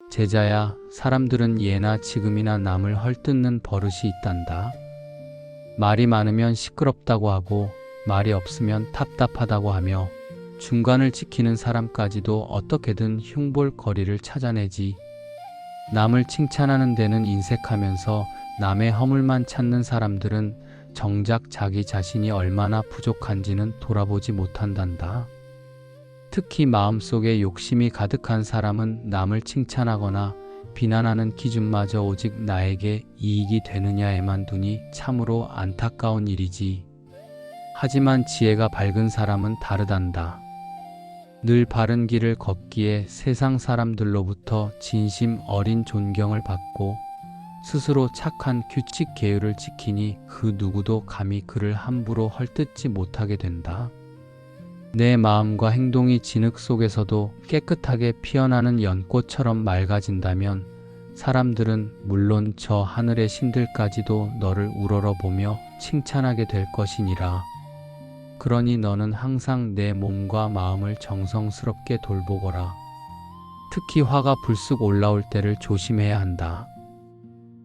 제자야, 사람들은 예나 지금이나 남을 헐뜯는 버릇이 있단다. 말이 많으면 시끄럽다고 하고 말이 없으면 답답하다고 하며 중간을 지키는 사람까지도 어떻게든 흉볼거리를 찾아내지. 남을 칭찬하는 데는 인색하면서 남의 허물만 찾는 사람들은 정작 자기 자신이 얼마나 부족한지는 돌아보지 못한단다. 특히 마음속에 욕심이 가득한 사람은 남을 칭찬하거나 비난하는 기준마저 오직 나에게 이익이 되느냐에만 두니 참으로 안타까운 일이지. 하지만 지혜가 밝은 사람은 다르단다. 늘 바른 길을 걷기에 세상 사람들로부터 진심 어린 존경을 받고 스스로 착한 규칙 계율을 지키니 그 누구도 감히 그를 함부로 헐뜯지 못하게 된다. 내 마음과 행동이 진흙 속에서도 깨끗하게 피어나는 연꽃처럼 맑아진다면 사람들은 물론 저 하늘의 신들까지도 너를 우러러보며 칭찬하게 될 것이니라. 그러니 너는 항상 내 몸과 마음을 정성스럽게 돌보거라. 특히 화가 불쑥 올라올 때를 조심해야 한다.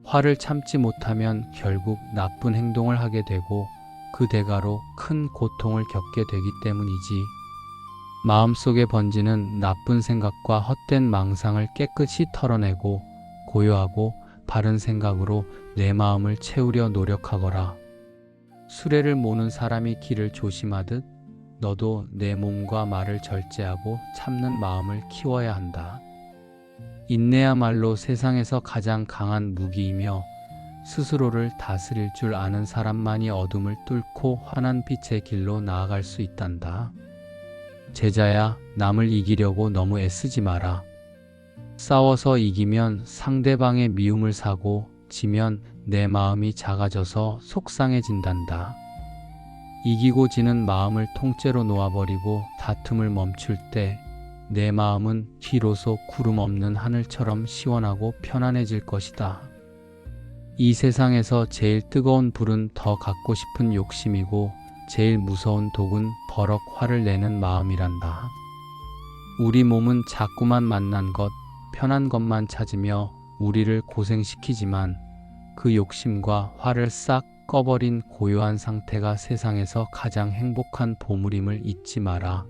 화를 참지 못하면 결국 나쁜 행동을 하게 되고 그 대가로 큰 고통을 겪게 되기 때문이지. 마음속에 번지는 나쁜 생각과 헛된 망상을 깨끗이 털어내고 고요하고 바른 생각으로 내 마음을 채우려 노력하거라. 수레를 모는 사람이 길을 조심하듯 너도 내 몸과 말을 절제하고 참는 마음을 키워야 한다. 인내야말로 세상에서 가장 강한 무기이며 스스로를 다스릴 줄 아는 사람만이 어둠을 뚫고 환한 빛의 길로 나아갈 수 있단다. 제자야, 남을 이기려고 너무 애쓰지 마라. 싸워서 이기면 상대방의 미움을 사고 지면 내 마음이 작아져서 속상해진단다. 이기고 지는 마음을 통째로 놓아버리고 다툼을 멈출 때 내 마음은 비로소 구름 없는 하늘처럼 시원하고 편안해질 것이다. 이 세상에서 제일 뜨거운 불은 더 갖고 싶은 욕심이고 제일 무서운 독은 버럭 화를 내는 마음이란다. 우리 몸은 자꾸만 만난 것, 편한 것만 찾으며 우리를 고생시키지만 그 욕심과 화를 싹 꺼버린 고요한 상태가 세상에서 가장 행복한 보물임을 잊지 마라.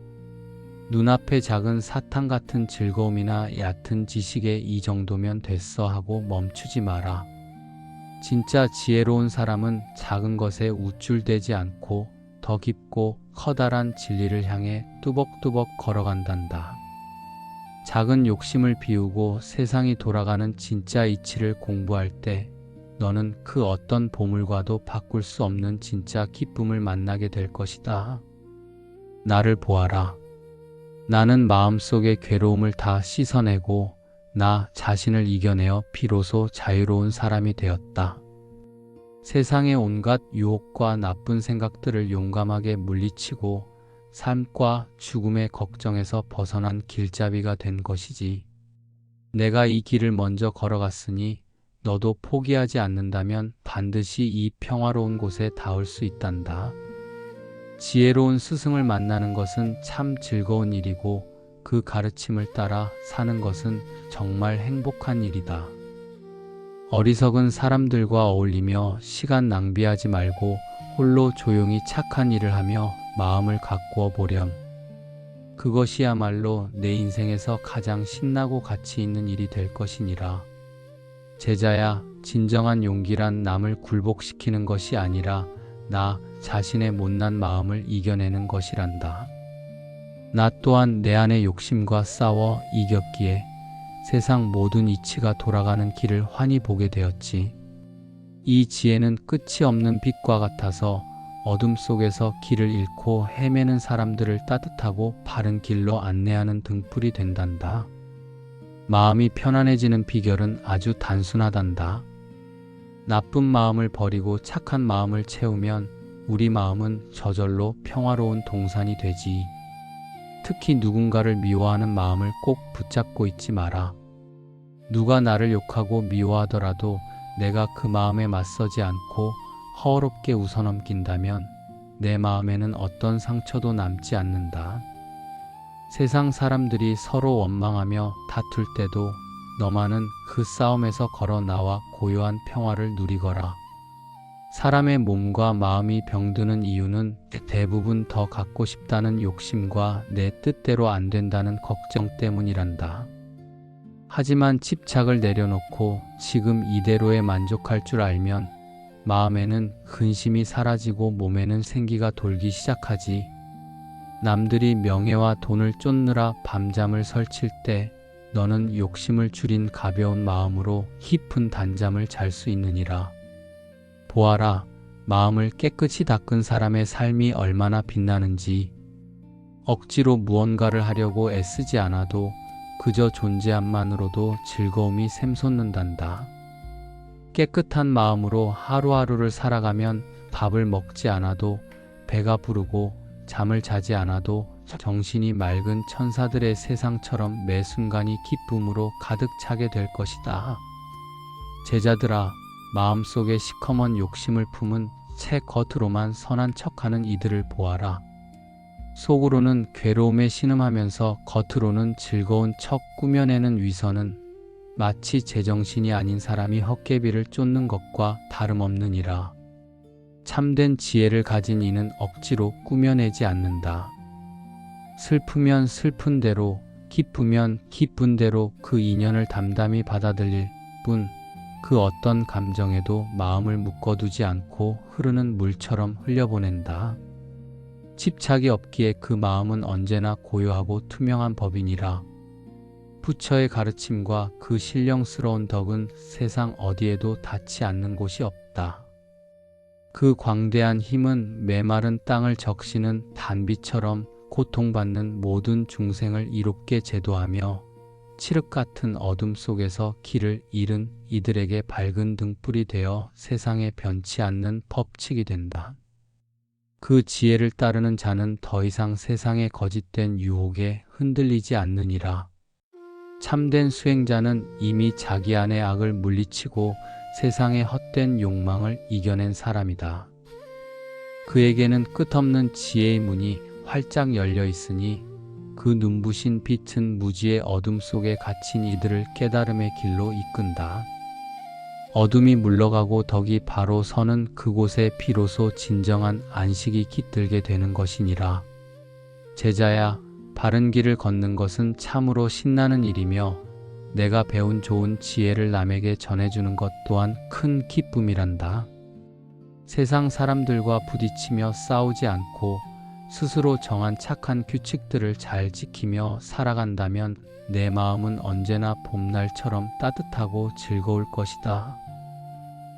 눈앞에 작은 사탕 같은 즐거움이나 얕은 지식에 이 정도면 됐어 하고 멈추지 마라. 진짜 지혜로운 사람은 작은 것에 우쭐대지 않고 더 깊고 커다란 진리를 향해 뚜벅뚜벅 걸어간단다. 작은 욕심을 비우고 세상이 돌아가는 진짜 이치를 공부할 때 너는 그 어떤 보물과도 바꿀 수 없는 진짜 기쁨을 만나게 될 것이다. 나를 보아라. 나는 마음속의 괴로움을 다 씻어내고 나 자신을 이겨내어 비로소 자유로운 사람이 되었다. 세상의 온갖 유혹과 나쁜 생각들을 용감하게 물리치고 삶과 죽음의 걱정에서 벗어난 길잡이가 된 것이지. 내가 이 길을 먼저 걸어갔으니 너도 포기하지 않는다면 반드시 이 평화로운 곳에 닿을 수 있단다. 지혜로운 스승을 만나는 것은 참 즐거운 일이고 그 가르침을 따라 사는 것은 정말 행복한 일이다. 어리석은 사람들과 어울리며 시간 낭비하지 말고 홀로 조용히 착한 일을 하며 마음을 가꾸어 보렴. 그것이야말로 내 인생에서 가장 신나고 가치 있는 일이 될 것이니라. 제자야, 진정한 용기란 남을 굴복시키는 것이 아니라 나 자신의 못난 마음을 이겨내는 것이란다. 나 또한 내 안의 욕심과 싸워 이겼기에 세상 모든 이치가 돌아가는 길을 환히 보게 되었지. 이 지혜는 끝이 없는 빛과 같아서 어둠 속에서 길을 잃고 헤매는 사람들을 따뜻하고 바른 길로 안내하는 등불이 된단다. 마음이 편안해지는 비결은 아주 단순하단다. 나쁜 마음을 버리고 착한 마음을 채우면 우리 마음은 저절로 평화로운 동산이 되지. 특히 누군가를 미워하는 마음을 꼭 붙잡고 있지 마라. 누가 나를 욕하고 미워하더라도 내가 그 마음에 맞서지 않고 허겁게 웃어넘긴다면 내 마음에는 어떤 상처도 남지 않는다. 세상 사람들이 서로 원망하며 다툴 때도 너만은 그 싸움에서 걸어 나와 고요한 평화를 누리거라. 사람의 몸과 마음이 병드는 이유는 대부분 더 갖고 싶다는 욕심과 내 뜻대로 안 된다는 걱정 때문이란다. 하지만 집착을 내려놓고 지금 이대로에 만족할 줄 알면 마음에는 근심이 사라지고 몸에는 생기가 돌기 시작하지. 남들이 명예와 돈을 쫓느라 밤잠을 설칠 때 너는 욕심을 줄인 가벼운 마음으로 깊은 단잠을 잘 수 있느니라. 보아라, 마음을 깨끗이 닦은 사람의 삶이 얼마나 빛나는지. 억지로 무언가를 하려고 애쓰지 않아도 그저 존재함만으로도 즐거움이 샘솟는단다. 깨끗한 마음으로 하루하루를 살아가면 밥을 먹지 않아도 배가 부르고 잠을 자지 않아도 정신이 맑은 천사들의 세상처럼 매 순간이 기쁨으로 가득 차게 될 것이다. 제자들아, 마음속에 시커먼 욕심을 품은 채 겉으로만 선한 척하는 이들을 보아라. 속으로는 괴로움에 신음하면서 겉으로는 즐거운 척 꾸며내는 위선은 마치 제정신이 아닌 사람이 헛개비를 쫓는 것과 다름없느니라. 참된 지혜를 가진 이는 억지로 꾸며내지 않는다. 슬프면 슬픈 대로, 기쁘면 기쁜 대로 그 인연을 담담히 받아들일 뿐, 그 어떤 감정에도 마음을 묶어두지 않고 흐르는 물처럼 흘려보낸다. 집착이 없기에 그 마음은 언제나 고요하고 투명한 법이니라. 부처의 가르침과 그 신령스러운 덕은 세상 어디에도 닿지 않는 곳이 없다. 그 광대한 힘은 메마른 땅을 적시는 단비처럼 고통받는 모든 중생을 이롭게 제도하며 칠흑 같은 어둠 속에서 길을 잃은 이들에게 밝은 등불이 되어 세상에 변치 않는 법칙이 된다. 그 지혜를 따르는 자는 더 이상 세상의 거짓된 유혹에 흔들리지 않느니라. 참된 수행자는 이미 자기 안의 악을 물리치고 세상의 헛된 욕망을 이겨낸 사람이다. 그에게는 끝없는 지혜의 문이 활짝 열려 있으니 그 눈부신 빛은 무지의 어둠 속에 갇힌 이들을 깨달음의 길로 이끈다. 어둠이 물러가고 덕이 바로 서는 그곳에 비로소 진정한 안식이 깃들게 되는 것이니라. 제자야, 바른 길을 걷는 것은 참으로 신나는 일이며 내가 배운 좋은 지혜를 남에게 전해주는 것 또한 큰 기쁨이란다. 세상 사람들과 부딪히며 싸우지 않고 스스로 정한 착한 규칙들을 잘 지키며 살아간다면 내 마음은 언제나 봄날처럼 따뜻하고 즐거울 것이다.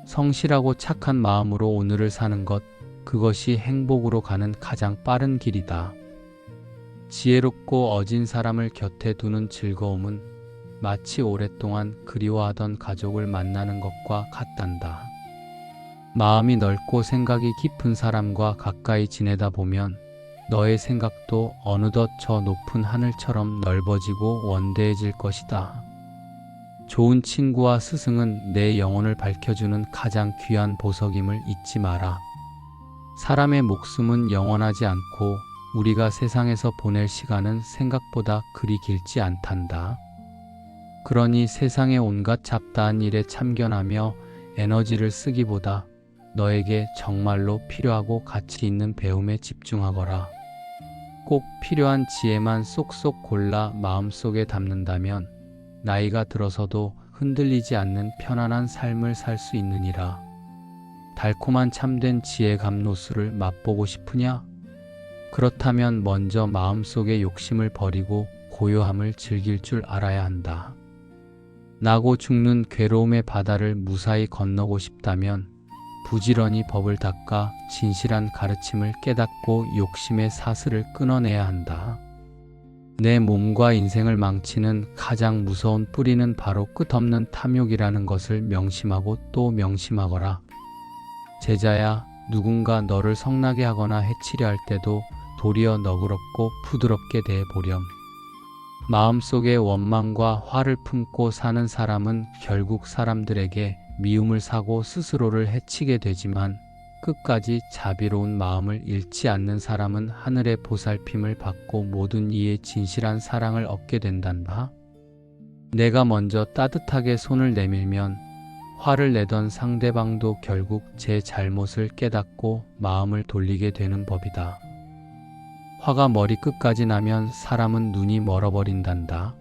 성실하고 착한 마음으로 오늘을 사는 것, 그것이 행복으로 가는 가장 빠른 길이다. 지혜롭고 어진 사람을 곁에 두는 즐거움은 마치 오랫동안 그리워하던 가족을 만나는 것과 같단다. 마음이 넓고 생각이 깊은 사람과 가까이 지내다 보면 너의 생각도 어느덧 저 높은 하늘처럼 넓어지고 원대해질 것이다. 좋은 친구와 스승은 내 영혼을 밝혀주는 가장 귀한 보석임을 잊지 마라. 사람의 목숨은 영원하지 않고 우리가 세상에서 보낼 시간은 생각보다 그리 길지 않단다. 그러니 세상의 온갖 잡다한 일에 참견하며 에너지를 쓰기보다 너에게 정말로 필요하고 가치 있는 배움에 집중하거라. 꼭 필요한 지혜만 쏙쏙 골라 마음속에 담는다면 나이가 들어서도 흔들리지 않는 편안한 삶을 살 수 있느니라. 달콤한 참된 지혜 감로수를 맛보고 싶으냐? 그렇다면 먼저 마음속의 욕심을 버리고 고요함을 즐길 줄 알아야 한다. 나고 죽는 괴로움의 바다를 무사히 건너고 싶다면 부지런히 법을 닦아 진실한 가르침을 깨닫고 욕심의 사슬을 끊어내야 한다. 내 몸과 인생을 망치는 가장 무서운 뿌리는 바로 끝없는 탐욕이라는 것을 명심하고 또 명심하거라. 제자야, 누군가 너를 성나게 하거나 해치려 할 때도 도리어 너그럽고 부드럽게 대해보렴. 마음속에 원망과 화를 품고 사는 사람은 결국 사람들에게 미움을 사고 스스로를 해치게 되지만 끝까지 자비로운 마음을 잃지 않는 사람은 하늘의 보살핌을 받고 모든 이의 진실한 사랑을 얻게 된단다. 내가 먼저 따뜻하게 손을 내밀면 화를 내던 상대방도 결국 제 잘못을 깨닫고 마음을 돌리게 되는 법이다. 화가 머리끝까지 나면 사람은 눈이 멀어버린단다.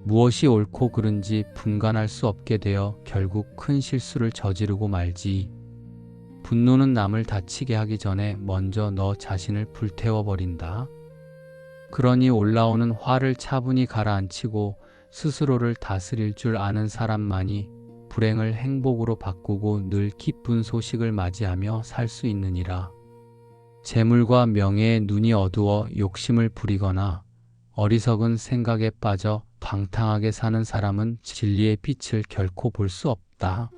무엇이 옳고 그른지 분간할 수 없게 되어 결국 큰 실수를 저지르고 말지. 분노는 남을 다치게 하기 전에 먼저 너 자신을 불태워버린다. 그러니 올라오는 화를 차분히 가라앉히고 스스로를 다스릴 줄 아는 사람만이 불행을 행복으로 바꾸고 늘 기쁜 소식을 맞이하며 살 수 있느니라. 재물과 명예에 눈이 어두워 욕심을 부리거나 어리석은 생각에 빠져 방탕하게 사는 사람은 진리의 빛을 결코 볼 수 없다.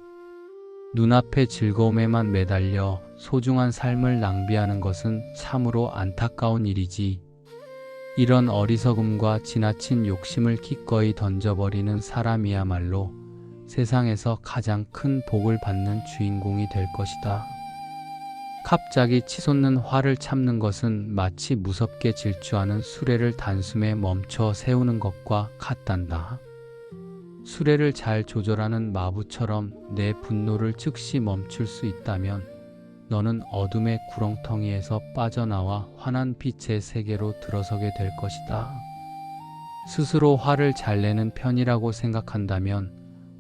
눈앞의 즐거움에만 매달려 소중한 삶을 낭비하는 것은 참으로 안타까운 일이지. 이런 어리석음과 지나친 욕심을 기꺼이 던져버리는 사람이야말로 세상에서 가장 큰 복을 받는 주인공이 될 것이다. 갑자기 치솟는 화를 참는 것은 마치 무섭게 질주하는 수레를 단숨에 멈춰 세우는 것과 같단다. 수레를 잘 조절하는 마부처럼 내 분노를 즉시 멈출 수 있다면 너는 어둠의 구렁텅이에서 빠져나와 환한 빛의 세계로 들어서게 될 것이다. 스스로 화를 잘 내는 편이라고 생각한다면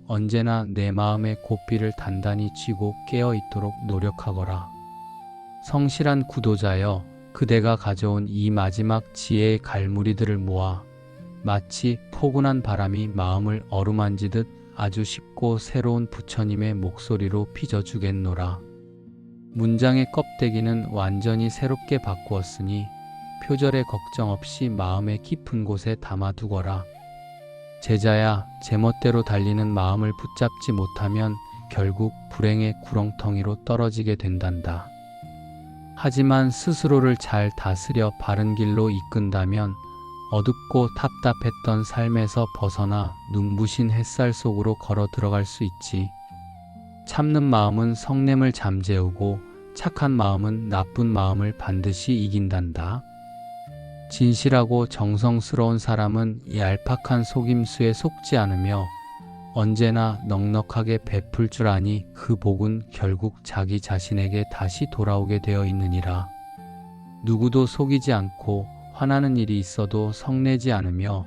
언제나 내 마음의 고삐를 단단히 쥐고 깨어 있도록 노력하거라. 성실한 구도자여, 그대가 가져온 이 마지막 지혜의 갈무리들을 모아 마치 포근한 바람이 마음을 어루만지듯 아주 쉽고 새로운 부처님의 목소리로 빚어주겠노라. 문장의 껍데기는 완전히 새롭게 바꾸었으니 표절의 걱정 없이 마음의 깊은 곳에 담아두거라. 제자야, 제멋대로 달리는 마음을 붙잡지 못하면 결국 불행의 구렁텅이로 떨어지게 된단다. 하지만 스스로를 잘 다스려 바른 길로 이끈다면 어둡고 답답했던 삶에서 벗어나 눈부신 햇살 속으로 걸어 들어갈 수 있지. 참는 마음은 성냄을 잠재우고 착한 마음은 나쁜 마음을 반드시 이긴단다. 진실하고 정성스러운 사람은 얄팍한 속임수에 속지 않으며 언제나 넉넉하게 베풀 줄 아니 그 복은 결국 자기 자신에게 다시 돌아오게 되어 있느니라. 누구도 속이지 않고 화나는 일이 있어도 성내지 않으며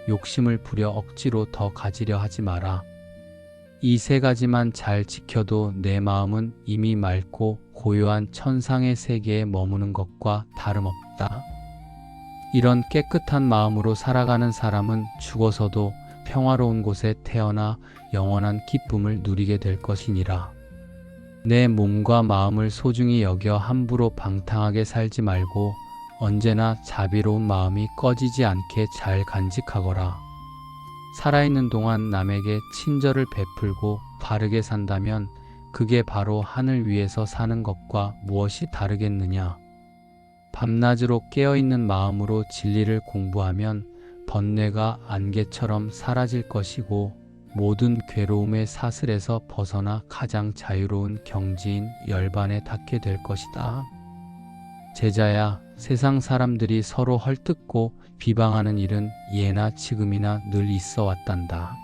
욕심을 부려 억지로 더 가지려 하지 마라. 이 세 가지만 잘 지켜도 내 마음은 이미 맑고 고요한 천상의 세계에 머무는 것과 다름없다. 이런 깨끗한 마음으로 살아가는 사람은 죽어서도 평화로운 곳에 태어나 영원한 기쁨을 누리게 될 것이니라. 내 몸과 마음을 소중히 여겨 함부로 방탕하게 살지 말고 언제나 자비로운 마음이 꺼지지 않게 잘 간직하거라. 살아있는 동안 남에게 친절을 베풀고 바르게 산다면 그게 바로 하늘 위에서 사는 것과 무엇이 다르겠느냐. 밤낮으로 깨어있는 마음으로 진리를 공부하면 번뇌가 안개처럼 사라질 것이고 모든 괴로움의 사슬에서 벗어나 가장 자유로운 경지인 열반에 닿게 될 것이다. 제자야, 세상 사람들이 서로 헐뜯고 비방하는 일은 예나 지금이나 늘 있어 왔단다.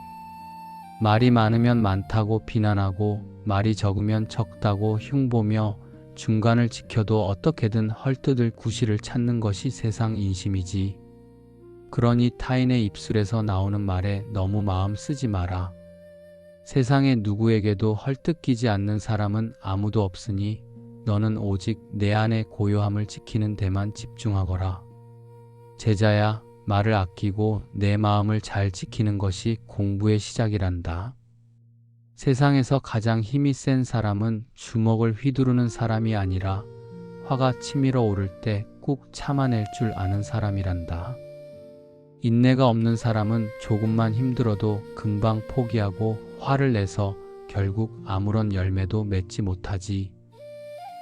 말이 많으면 많다고 비난하고 말이 적으면 적다고 흉보며 중간을 지켜도 어떻게든 헐뜯을 구실을 찾는 것이 세상 인심이지. 그러니 타인의 입술에서 나오는 말에 너무 마음 쓰지 마라. 세상에 누구에게도 헐뜯기지 않는 사람은 아무도 없으니 너는 오직 내 안의 고요함을 지키는 데만 집중하거라. 제자야, 말을 아끼고 내 마음을 잘 지키는 것이 공부의 시작이란다. 세상에서 가장 힘이 센 사람은 주먹을 휘두르는 사람이 아니라 화가 치밀어 오를 때 꾹 참아낼 줄 아는 사람이란다. 인내가 없는 사람은 조금만 힘들어도 금방 포기하고 화를 내서 결국 아무런 열매도 맺지 못하지.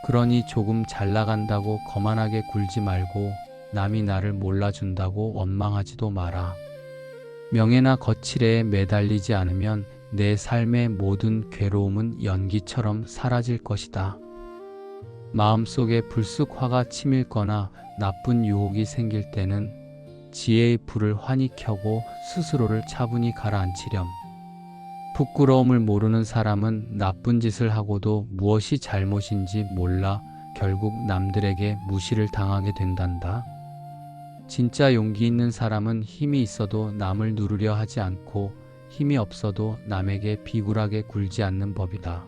그러니 조금 잘 나간다고 거만하게 굴지 말고 남이 나를 몰라준다고 원망하지도 마라. 명예나 거칠애에 매달리지 않으면 내 삶의 모든 괴로움은 연기처럼 사라질 것이다. 마음속에 불쑥 화가 치밀거나 나쁜 유혹이 생길 때는 지혜의 불을 환히 켜고 스스로를 차분히 가라앉히렴. 부끄러움을 모르는 사람은 나쁜 짓을 하고도 무엇이 잘못인지 몰라 결국 남들에게 무시를 당하게 된단다. 진짜 용기 있는 사람은 힘이 있어도 남을 누르려 하지 않고 힘이 없어도 남에게 비굴하게 굴지 않는 법이다.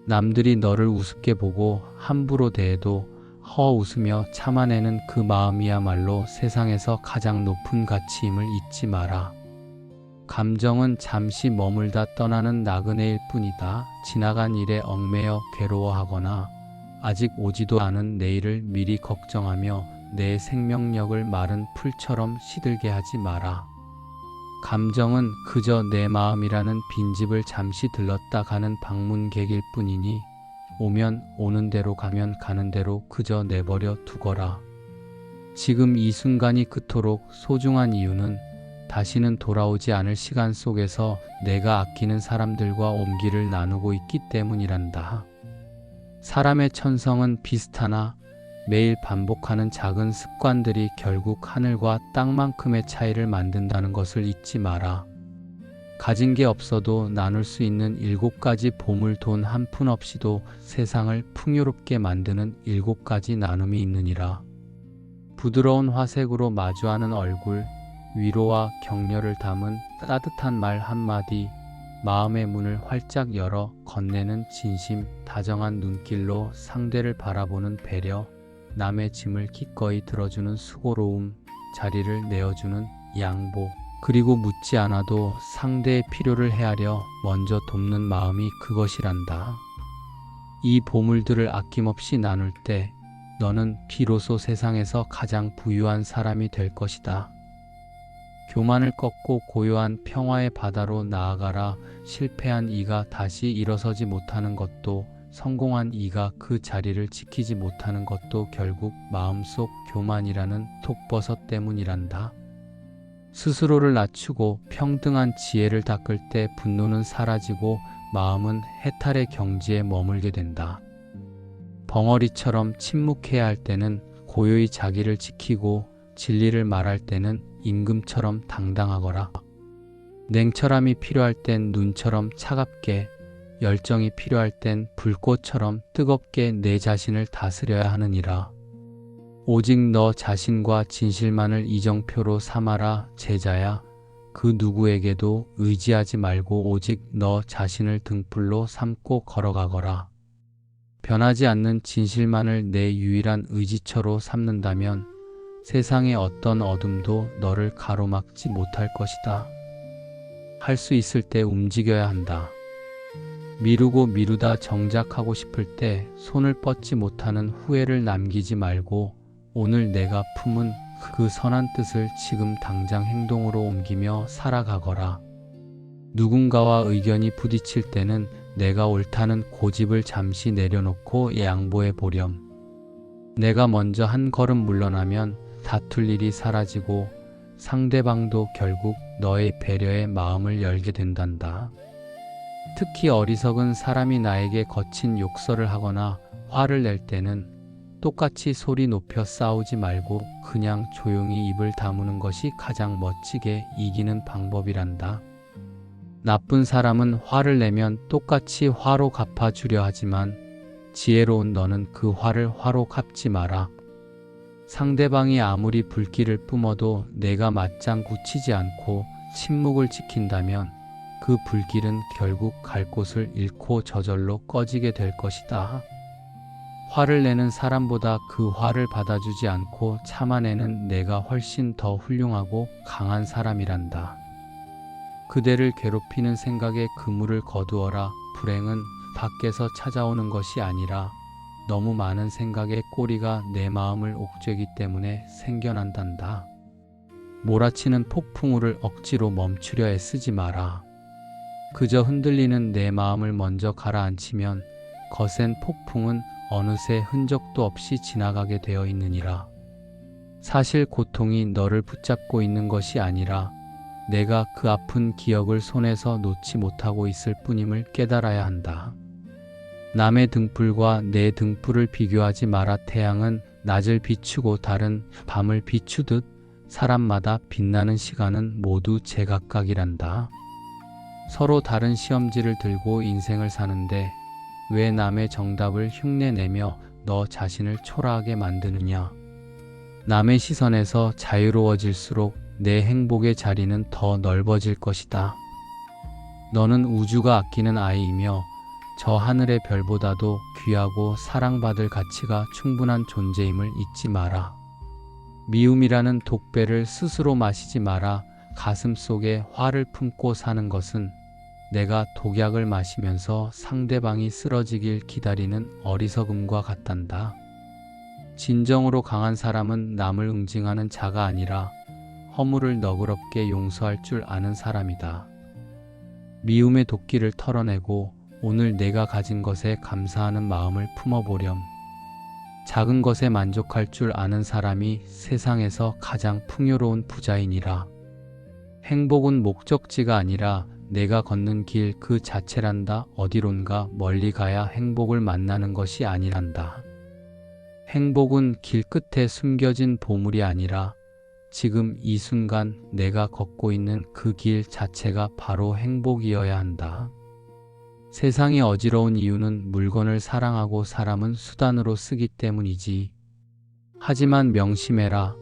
남들이 너를 우습게 보고 함부로 대해도 웃으며 참아내는 그 마음이야말로 세상에서 가장 높은 가치임을 잊지 마라. 감정은 잠시 머물다 떠나는 나그네일 뿐이다. 지나간 일에 얽매여 괴로워하거나 아직 오지도 않은 내일을 미리 걱정하며 내 생명력을 마른 풀처럼 시들게 하지 마라. 감정은 그저 내 마음이라는 빈집을 잠시 들렀다 가는 방문객일 뿐이니 오면 오는 대로 가면 가는 대로 그저 내버려 두거라. 지금 이 순간이 그토록 소중한 이유는 다시는 돌아오지 않을 시간 속에서 내가 아끼는 사람들과 온기를 나누고 있기 때문이란다. 사람의 천성은 비슷하나 매일 반복하는 작은 습관들이 결국 하늘과 땅만큼의 차이를 만든다는 것을 잊지 마라. 가진 게 없어도 나눌 수 있는 7가지 보물 돈 한 푼 없이도 세상을 풍요롭게 만드는 7가지 나눔이 있느니라. 부드러운 화색으로 마주하는 얼굴, 위로와 격려를 담은 따뜻한 말 한마디, 마음의 문을 활짝 열어 건네는 진심, 다정한 눈길로 상대를 바라보는 배려, 남의 짐을 기꺼이 들어주는 수고로움, 자리를 내어주는 양보, 그리고 묻지 않아도 상대의 필요를 헤아려 먼저 돕는 마음이 그것이란다. 이 보물들을 아낌없이 나눌 때 너는 비로소 세상에서 가장 부유한 사람이 될 것이다. 교만을 꺾고 고요한 평화의 바다로 나아가라. 실패한 이가 다시 일어서지 못하는 것도, 성공한 이가 그 자리를 지키지 못하는 것도 결국 마음속 교만이라는 독버섯 때문이란다. 스스로를 낮추고 평등한 지혜를 닦을 때 분노는 사라지고 마음은 해탈의 경지에 머물게 된다. 벙어리처럼 침묵해야 할 때는 고요히 자기를 지키고 진리를 말할 때는 임금처럼 당당하거라. 냉철함이 필요할 땐 눈처럼 차갑게, 열정이 필요할 땐 불꽃처럼 뜨겁게 내 자신을 다스려야 하느니라. 오직 너 자신과 진실만을 이정표로 삼아라. 제자야, 그 누구에게도 의지하지 말고 오직 너 자신을 등불로 삼고 걸어가거라. 변하지 않는 진실만을 내 유일한 의지처로 삼는다면 세상의 어떤 어둠도 너를 가로막지 못할 것이다. 할 수 있을 때 움직여야 한다. 미루고 미루다 정작 하고 싶을 때 손을 뻗지 못하는 후회를 남기지 말고 오늘 내가 품은 그 선한 뜻을 지금 당장 행동으로 옮기며 살아가거라. 누군가와 의견이 부딪힐 때는 내가 옳다는 고집을 잠시 내려놓고 양보해 보렴. 내가 먼저 한 걸음 물러나면 다툴 일이 사라지고 상대방도 결국 너의 배려에 마음을 열게 된단다. 특히 어리석은 사람이 나에게 거친 욕설을 하거나 화를 낼 때는 똑같이 소리 높여 싸우지 말고 그냥 조용히 입을 다무는 것이 가장 멋지게 이기는 방법이란다. 나쁜 사람은 화를 내면 똑같이 화로 갚아주려 하지만 지혜로운 너는 그 화를 화로 갚지 마라. 상대방이 아무리 불길을 뿜어도 내가 맞장구 치지 않고 침묵을 지킨다면 그 불길은 결국 갈 곳을 잃고 저절로 꺼지게 될 것이다. 화를 내는 사람보다 그 화를 받아주지 않고 참아내는 내가 훨씬 더 훌륭하고 강한 사람이란다. 그대를 괴롭히는 생각에 그물을 거두어라. 불행은 밖에서 찾아오는 것이 아니라 너무 많은 생각의 꼬리가 내 마음을 옥죄기 때문에 생겨난단다. 몰아치는 폭풍우를 억지로 멈추려 애쓰지 마라. 그저 흔들리는 내 마음을 먼저 가라앉히면 거센 폭풍은 어느새 흔적도 없이 지나가게 되어 있느니라. 사실 고통이 너를 붙잡고 있는 것이 아니라 내가 그 아픈 기억을 손에서 놓지 못하고 있을 뿐임을 깨달아야 한다. 남의 등불과 내 등불을 비교하지 마라. 태양은 낮을 비추고 달은 밤을 비추듯 사람마다 빛나는 시간은 모두 제각각이란다. 서로 다른 시험지를 들고 인생을 사는데 왜 남의 정답을 흉내내며 너 자신을 초라하게 만드느냐? 남의 시선에서 자유로워질수록 내 행복의 자리는 더 넓어질 것이다. 너는 우주가 아끼는 아이이며 저 하늘의 별보다도 귀하고 사랑받을 가치가 충분한 존재임을 잊지 마라. 미움이라는 독배를 스스로 마시지 마라. 가슴 속에 화를 품고 사는 것은 내가 독약을 마시면서 상대방이 쓰러지길 기다리는 어리석음과 같단다. 진정으로 강한 사람은 남을 응징하는 자가 아니라 허물을 너그럽게 용서할 줄 아는 사람이다. 미움의 도끼를 털어내고 오늘 내가 가진 것에 감사하는 마음을 품어보렴. 작은 것에 만족할 줄 아는 사람이 세상에서 가장 풍요로운 부자이니라. 행복은 목적지가 아니라 내가 걷는 길 그 자체란다. 어디론가 멀리 가야 행복을 만나는 것이 아니란다. 행복은 길 끝에 숨겨진 보물이 아니라 지금 이 순간 내가 걷고 있는 그 길 자체가 바로 행복이어야 한다. 세상이 어지러운 이유는 물건을 사랑하고 사람은 수단으로 쓰기 때문이지. 하지만 명심해라.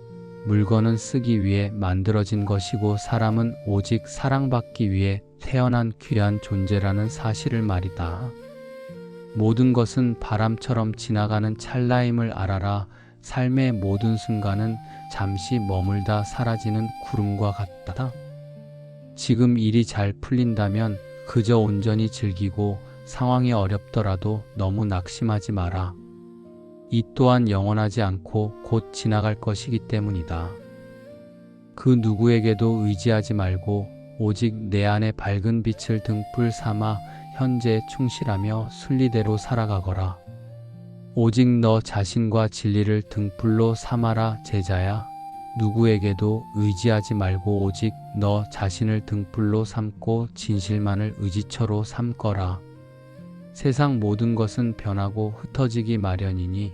물건은 쓰기 위해 만들어진 것이고 사람은 오직 사랑받기 위해 태어난 귀한 존재라는 사실을 말이다. 모든 것은 바람처럼 지나가는 찰나임을 알아라. 삶의 모든 순간은 잠시 머물다 사라지는 구름과 같다. 지금 일이 잘 풀린다면 그저 온전히 즐기고 상황이 어렵더라도 너무 낙심하지 마라. 이 또한 영원하지 않고 곧 지나갈 것이기 때문이다. 그 누구에게도 의지하지 말고 오직 내 안의 밝은 빛을 등불 삼아 현재에 충실하며 순리대로 살아가거라. 오직 너 자신과 진리를 등불로 삼아라. 제자야, 누구에게도 의지하지 말고 오직 너 자신을 등불로 삼고 진실만을 의지처로 삼거라. 세상 모든 것은 변하고 흩어지기 마련이니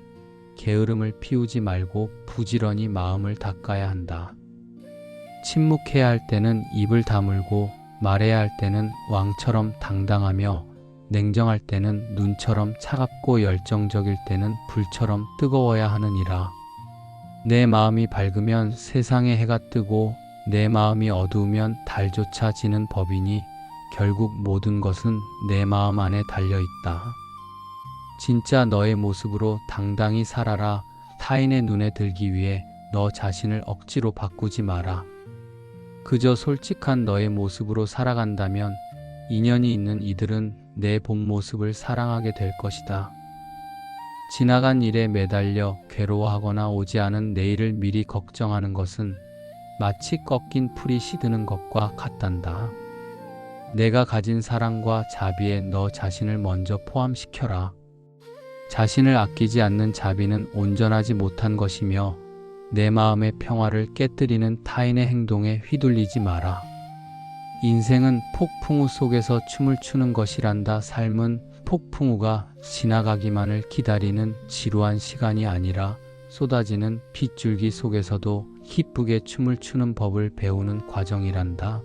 게으름을 피우지 말고 부지런히 마음을 닦아야 한다. 침묵해야 할 때는 입을 다물고 말해야 할 때는 왕처럼 당당하며 냉정할 때는 눈처럼 차갑고 열정적일 때는 불처럼 뜨거워야 하느니라. 내 마음이 밝으면 세상에 해가 뜨고 내 마음이 어두우면 달조차 지는 법이니 결국 모든 것은 내 마음 안에 달려있다. 진짜 너의 모습으로 당당히 살아라. 타인의 눈에 들기 위해 너 자신을 억지로 바꾸지 마라. 그저 솔직한 너의 모습으로 살아간다면 인연이 있는 이들은 내 본 모습을 사랑하게 될 것이다. 지나간 일에 매달려 괴로워하거나 오지 않은 내일을 미리 걱정하는 것은 마치 꺾인 풀이 시드는 것과 같단다. 내가 가진 사랑과 자비에 너 자신을 먼저 포함시켜라. 자신을 아끼지 않는 자비는 온전하지 못한 것이며 내 마음의 평화를 깨뜨리는 타인의 행동에 휘둘리지 마라. 인생은 폭풍우 속에서 춤을 추는 것이란다. 삶은 폭풍우가 지나가기만을 기다리는 지루한 시간이 아니라 쏟아지는 빗줄기 속에서도 기쁘게 춤을 추는 법을 배우는 과정이란다.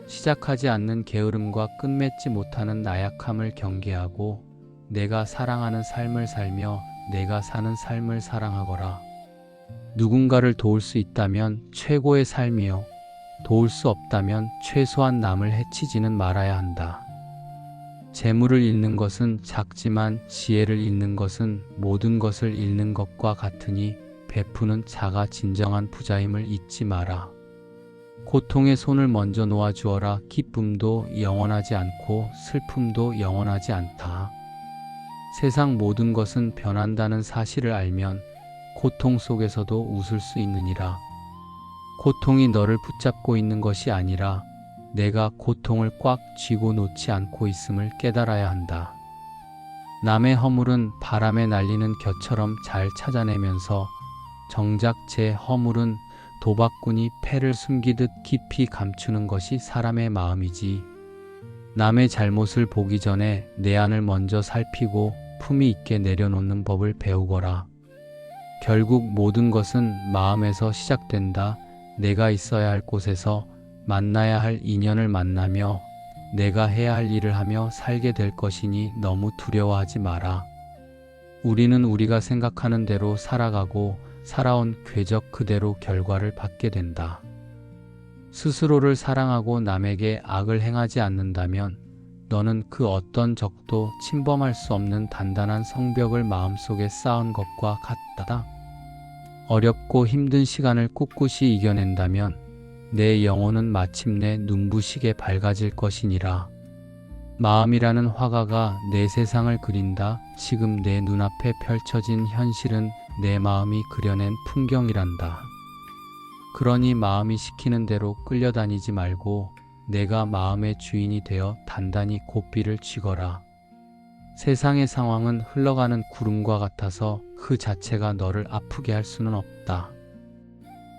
시작하지 않는 게으름과 끝맺지 못하는 나약함을 경계하고 내가 사랑하는 삶을 살며 내가 사는 삶을 사랑하거라. 누군가를 도울 수 있다면 최고의 삶이요. 도울 수 없다면 최소한 남을 해치지는 말아야 한다. 재물을 잃는 것은 작지만 지혜를 잃는 것은 모든 것을 잃는 것과 같으니 베푸는 자가 진정한 부자임을 잊지 마라. 고통의 손을 먼저 놓아주어라. 기쁨도 영원하지 않고 슬픔도 영원하지 않다. 세상 모든 것은 변한다는 사실을 알면 고통 속에서도 웃을 수 있느니라. 고통이 너를 붙잡고 있는 것이 아니라 내가 고통을 꽉 쥐고 놓지 않고 있음을 깨달아야 한다. 남의 허물은 바람에 날리는 겨처럼 잘 찾아내면서 정작 제 허물은 도박꾼이 패를 숨기듯 깊이 감추는 것이 사람의 마음이지. 남의 잘못을 보기 전에 내 안을 먼저 살피고 품위 있게 내려놓는 법을 배우거라. 결국 모든 것은 마음에서 시작된다. 내가 있어야 할 곳에서 만나야 할 인연을 만나며 내가 해야 할 일을 하며 살게 될 것이니 너무 두려워하지 마라. 우리는 우리가 생각하는 대로 살아가고 살아온 궤적 그대로 결과를 받게 된다. 스스로를 사랑하고 남에게 악을 행하지 않는다면 너는 그 어떤 적도 침범할 수 없는 단단한 성벽을 마음속에 쌓은 것과 같다. 어렵고 힘든 시간을 꿋꿋이 이겨낸다면 내 영혼은 마침내 눈부시게 밝아질 것이니라. 마음이라는 화가가 내 세상을 그린다. 지금 내 눈앞에 펼쳐진 현실은 내 마음이 그려낸 풍경이란다. 그러니 마음이 시키는 대로 끌려다니지 말고 내가 마음의 주인이 되어 단단히 고삐를 쥐거라. 세상의 상황은 흘러가는 구름과 같아서 그 자체가 너를 아프게 할 수는 없다.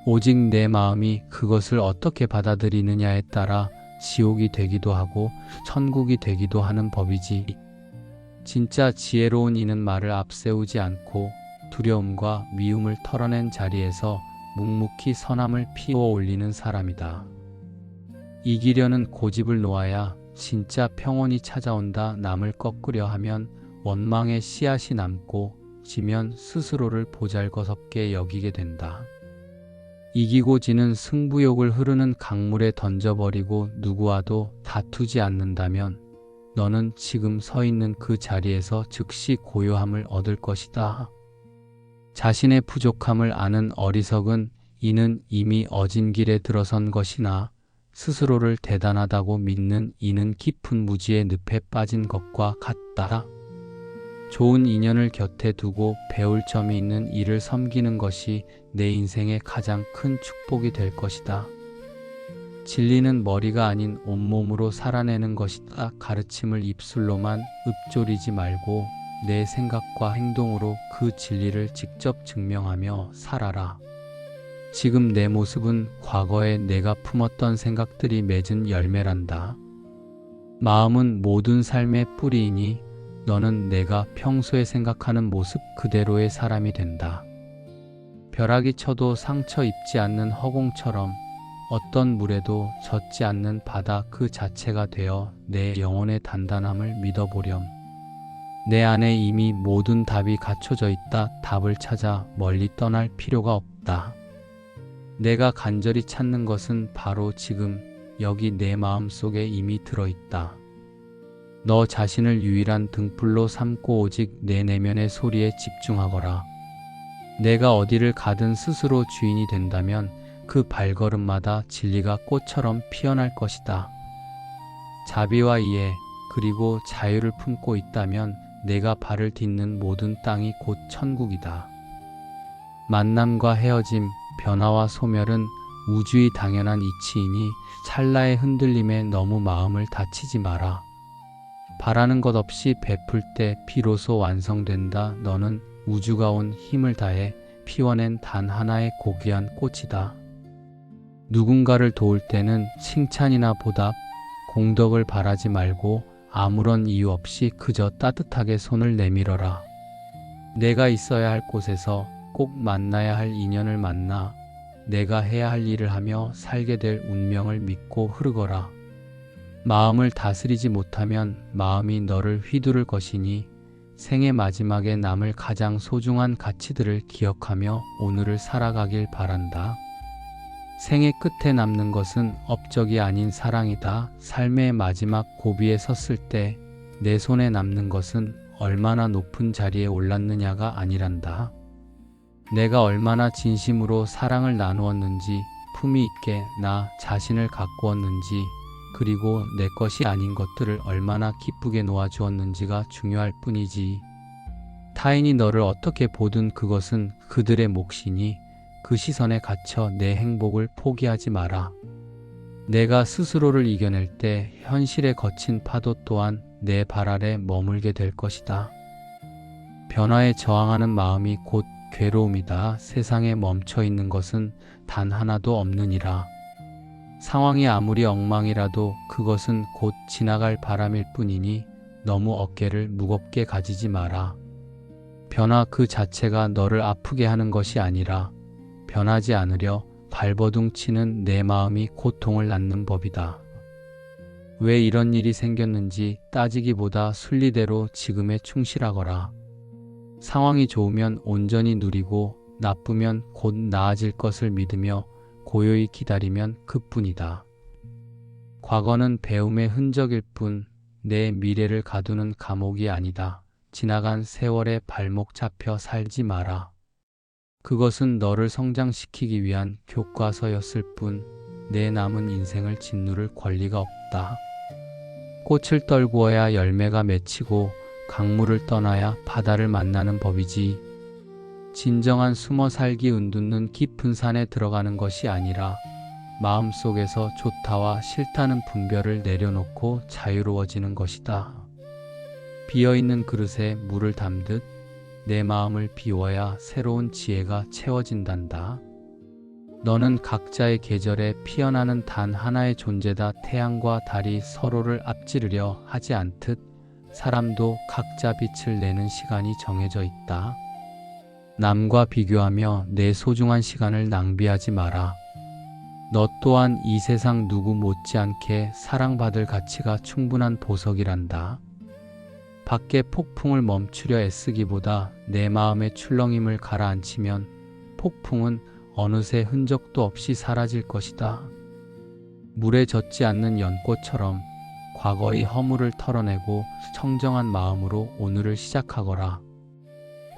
오직 내 마음이 그것을 어떻게 받아들이느냐에 따라 지옥이 되기도 하고 천국이 되기도 하는 법이지. 진짜 지혜로운 이는 말을 앞세우지 않고 두려움과 미움을 털어낸 자리에서 묵묵히 선함을 피워 올리는 사람이다. 이기려는 고집을 놓아야 진짜 평온이 찾아온다. 남을 꺾으려 하면 원망의 씨앗이 남고 지면 스스로를 보잘것없게 여기게 된다. 이기고 지는 승부욕을 흐르는 강물에 던져버리고 누구와도 다투지 않는다면 너는 지금 서 있는 그 자리에서 즉시 고요함을 얻을 것이다. 자신의 부족함을 아는 어리석은 이는 이미 어진 길에 들어선 것이나 스스로를 대단하다고 믿는 이는 깊은 무지의 늪에 빠진 것과 같다. 좋은 인연을 곁에 두고 배울 점이 있는 이를 섬기는 것이 내 인생의 가장 큰 축복이 될 것이다. 진리는 머리가 아닌 온몸으로 살아내는 것이다. 가르침을 입술로만 읊조리지 말고 내 생각과 행동으로 그 진리를 직접 증명하며 살아라. 지금 내 모습은 과거에 내가 품었던 생각들이 맺은 열매란다. 마음은 모든 삶의 뿌리이니 너는 내가 평소에 생각하는 모습 그대로의 사람이 된다. 벼락이 쳐도 상처 입지 않는 허공처럼 어떤 물에도 젖지 않는 바다 그 자체가 되어 내 영혼의 단단함을 믿어보렴. 내 안에 이미 모든 답이 갖춰져 있다. 답을 찾아 멀리 떠날 필요가 없다. 내가 간절히 찾는 것은 바로 지금 여기 내 마음 속에 이미 들어있다. 너 자신을 유일한 등불로 삼고 오직 내 내면의 소리에 집중하거라. 내가 어디를 가든 스스로 주인이 된다면 그 발걸음마다 진리가 꽃처럼 피어날 것이다. 자비와 이해 그리고 자유를 품고 있다면 내가 발을 딛는 모든 땅이 곧 천국이다. 만남과 헤어짐, 변화와 소멸은 우주의 당연한 이치이니 찰나의 흔들림에 너무 마음을 다치지 마라. 바라는 것 없이 베풀 때 비로소 완성된다. 너는 우주가 온 힘을 다해 피워낸 단 하나의 고귀한 꽃이다. 누군가를 도울 때는 칭찬이나 보답, 공덕을 바라지 말고 아무런 이유 없이 그저 따뜻하게 손을 내밀어라. 내가 있어야 할 곳에서 꼭 만나야 할 인연을 만나 내가 해야 할 일을 하며 살게 될 운명을 믿고 흐르거라. 마음을 다스리지 못하면 마음이 너를 휘두를 것이니 생의 마지막에 남을 가장 소중한 가치들을 기억하며 오늘을 살아가길 바란다. 생의 끝에 남는 것은 업적이 아닌 사랑이다. 삶의 마지막 고비에 섰을 때 내 손에 남는 것은 얼마나 높은 자리에 올랐느냐가 아니란다. 내가 얼마나 진심으로 사랑을 나누었는지, 품위 있게 나 자신을 가꾸었는지, 그리고 내 것이 아닌 것들을 얼마나 기쁘게 놓아주었는지가 중요할 뿐이지. 타인이 너를 어떻게 보든 그것은 그들의 몫이니 그 시선에 갇혀 내 행복을 포기하지 마라. 내가 스스로를 이겨낼 때 현실의 거친 파도 또한 내 발 아래 머물게 될 것이다. 변화에 저항하는 마음이 곧 괴로움이다. 세상에 멈춰 있는 것은 단 하나도 없느니라. 상황이 아무리 엉망이라도 그것은 곧 지나갈 바람일 뿐이니 너무 어깨를 무겁게 가지지 마라. 변화 그 자체가 너를 아프게 하는 것이 아니라 변하지 않으려 발버둥 치는 내 마음이 고통을 낳는 법이다. 왜 이런 일이 생겼는지 따지기보다 순리대로 지금에 충실하거라. 상황이 좋으면 온전히 누리고 나쁘면 곧 나아질 것을 믿으며 고요히 기다리면 그뿐이다. 과거는 배움의 흔적일 뿐 내 미래를 가두는 감옥이 아니다. 지나간 세월에 발목 잡혀 살지 마라. 그것은 너를 성장시키기 위한 교과서였을 뿐 내 남은 인생을 짓누를 권리가 없다. 꽃을 떨구어야 열매가 맺히고 강물을 떠나야 바다를 만나는 법이지. 진정한 숨어 살기 은둔는 깊은 산에 들어가는 것이 아니라 마음속에서 좋다와 싫다는 분별을 내려놓고 자유로워지는 것이다. 비어있는 그릇에 물을 담듯 내 마음을 비워야 새로운 지혜가 채워진단다. 너는 각자의 계절에 피어나는 단 하나의 존재다. 태양과 달이 서로를 앞지르려 하지 않듯 사람도 각자 빛을 내는 시간이 정해져 있다. 남과 비교하며 내 소중한 시간을 낭비하지 마라. 너 또한 이 세상 누구 못지않게 사랑받을 가치가 충분한 보석이란다. 밖에 폭풍을 멈추려 애쓰기보다 내 마음의 출렁임을 가라앉히면 폭풍은 어느새 흔적도 없이 사라질 것이다. 물에 젖지 않는 연꽃처럼 과거의 허물을 털어내고 청정한 마음으로 오늘을 시작하거라.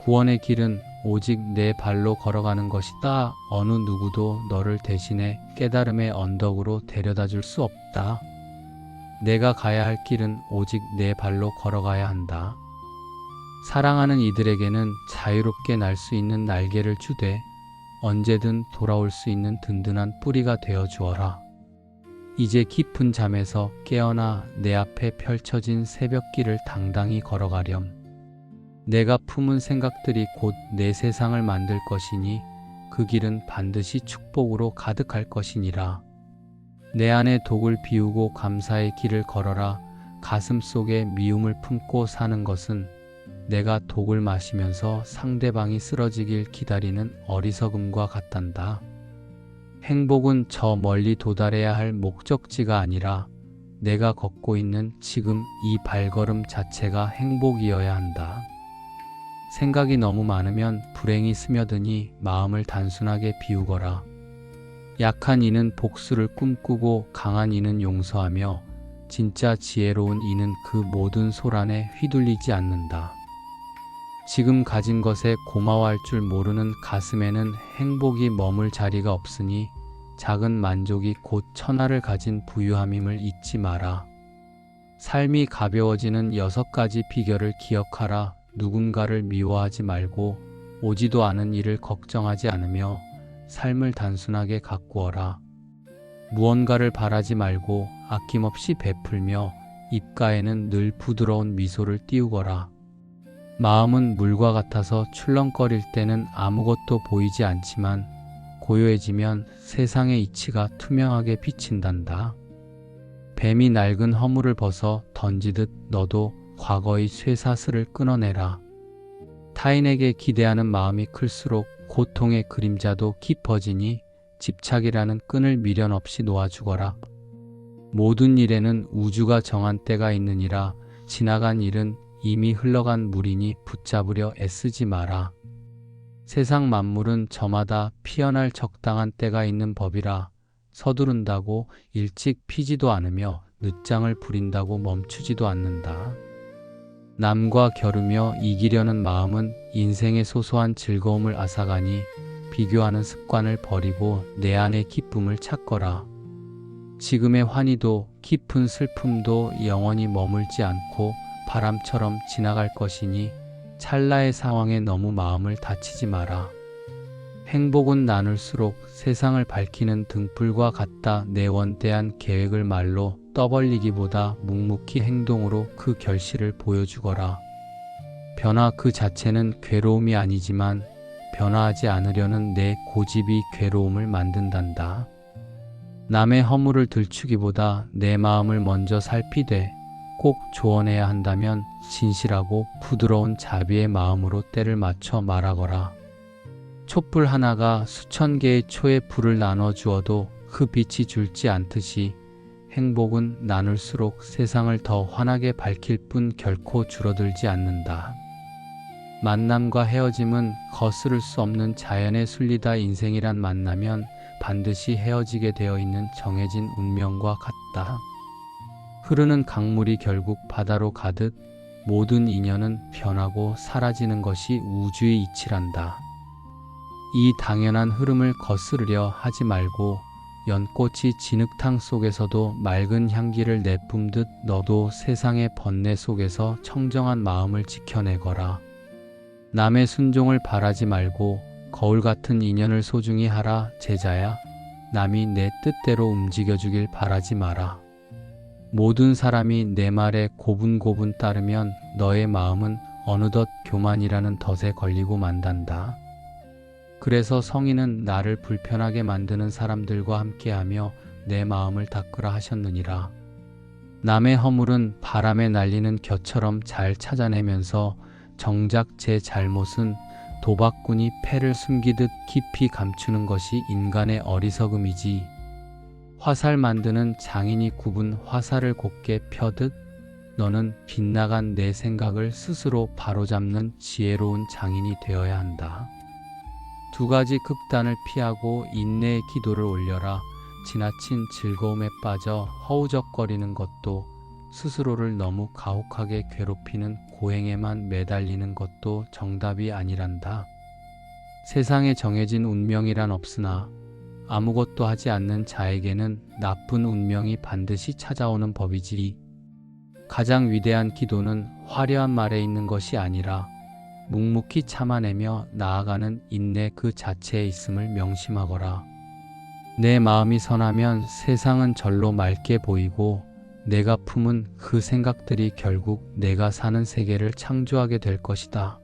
구원의 길은 오직 내 발로 걸어가는 것이다. 어느 누구도 너를 대신해 깨달음의 언덕으로 데려다 줄 수 없다. 내가 가야 할 길은 오직 내 발로 걸어가야 한다. 사랑하는 이들에게는 자유롭게 날 수 있는 날개를 주되 언제든 돌아올 수 있는 든든한 뿌리가 되어 주어라. 이제 깊은 잠에서 깨어나 내 앞에 펼쳐진 새벽길을 당당히 걸어가렴. 내가 품은 생각들이 곧 내 세상을 만들 것이니 그 길은 반드시 축복으로 가득할 것이니라. 내 안에 독을 비우고 감사의 길을 걸어라. 가슴 속에 미움을 품고 사는 것은 내가 독을 마시면서 상대방이 쓰러지길 기다리는 어리석음과 같단다. 행복은 저 멀리 도달해야 할 목적지가 아니라 내가 걷고 있는 지금 이 발걸음 자체가 행복이어야 한다. 생각이 너무 많으면 불행이 스며드니 마음을 단순하게 비우거라. 약한 이는 복수를 꿈꾸고 강한 이는 용서하며 진짜 지혜로운 이는 그 모든 소란에 휘둘리지 않는다. 지금 가진 것에 고마워할 줄 모르는 가슴에는 행복이 머물 자리가 없으니 작은 만족이 곧 천하를 가진 부유함임을 잊지 마라. 삶이 가벼워지는 6가지 비결을 기억하라. 누군가를 미워하지 말고 오지도 않은 일을 걱정하지 않으며 삶을 단순하게 가꾸어라. 무언가를 바라지 말고 아낌없이 베풀며 입가에는 늘 부드러운 미소를 띄우거라. 마음은 물과 같아서 출렁거릴 때는 아무것도 보이지 않지만 고요해지면 세상의 이치가 투명하게 비친단다. 뱀이 낡은 허물을 벗어 던지듯 너도 과거의 쇠사슬을 끊어내라. 타인에게 기대하는 마음이 클수록 고통의 그림자도 깊어지니 집착이라는 끈을 미련 없이 놓아주거라. 모든 일에는 우주가 정한 때가 있느니라. 지나간 일은 이미 흘러간 물이니 붙잡으려 애쓰지 마라. 세상 만물은 저마다 피어날 적당한 때가 있는 법이라. 서두른다고 일찍 피지도 않으며 늦장을 부린다고 멈추지도 않는다. 남과 겨루며 이기려는 마음은 인생의 소소한 즐거움을 앗아가니 비교하는 습관을 버리고 내 안의 기쁨을 찾거라. 지금의 환희도 깊은 슬픔도 영원히 머물지 않고 바람처럼 지나갈 것이니 찰나의 상황에 너무 마음을 다치지 마라. 행복은 나눌수록 세상을 밝히는 등불과 같다. 내 원대한 계획을 말로 떠벌리기보다 묵묵히 행동으로 그 결실을 보여주거라. 변화 그 자체는 괴로움이 아니지만 변화하지 않으려는 내 고집이 괴로움을 만든단다. 남의 허물을 들추기보다 내 마음을 먼저 살피되 꼭 조언해야 한다면 진실하고 부드러운 자비의 마음으로 때를 맞춰 말하거라. 촛불 하나가 수천 개의 초에 불을 나눠 주어도 그 빛이 줄지 않듯이 행복은 나눌수록 세상을 더 환하게 밝힐 뿐 결코 줄어들지 않는다. 만남과 헤어짐은 거스를 수 없는 자연의 순리다. 인생이란 만나면 반드시 헤어지게 되어 있는 정해진 운명과 같다. 흐르는 강물이 결국 바다로 가듯 모든 인연은 변하고 사라지는 것이 우주의 이치란다. 이 당연한 흐름을 거스르려 하지 말고 연꽃이 진흙탕 속에서도 맑은 향기를 내뿜듯 너도 세상의 번뇌 속에서 청정한 마음을 지켜내거라. 남의 순종을 바라지 말고 거울 같은 인연을 소중히 하라. 제자야, 남이 내 뜻대로 움직여주길 바라지 마라. 모든 사람이 내 말에 고분고분 따르면 너의 마음은 어느덧 교만이라는 덫에 걸리고 만단다. 그래서 성인은 나를 불편하게 만드는 사람들과 함께하며 내 마음을 닦으라 하셨느니라. 남의 허물은 바람에 날리는 겨처럼 잘 찾아내면서 정작 제 잘못은 도박꾼이 패를 숨기듯 깊이 감추는 것이 인간의 어리석음이지. 화살 만드는 장인이 굽은 화살을 곱게 펴듯 너는 빗나간 내 생각을 스스로 바로잡는 지혜로운 장인이 되어야 한다. 두 가지 극단을 피하고 인내의 기도를 올려라. 지나친 즐거움에 빠져 허우적거리는 것도, 스스로를 너무 가혹하게 괴롭히는 고행에만 매달리는 것도 정답이 아니란다. 세상에 정해진 운명이란 없으나 아무것도 하지 않는 자에게는 나쁜 운명이 반드시 찾아오는 법이지. 가장 위대한 기도는 화려한 말에 있는 것이 아니라 묵묵히 참아내며 나아가는 인내 그 자체에 있음을 명심하거라. 내 마음이 선하면 세상은 절로 맑게 보이고 내가 품은 그 생각들이 결국 내가 사는 세계를 창조하게 될 것이다.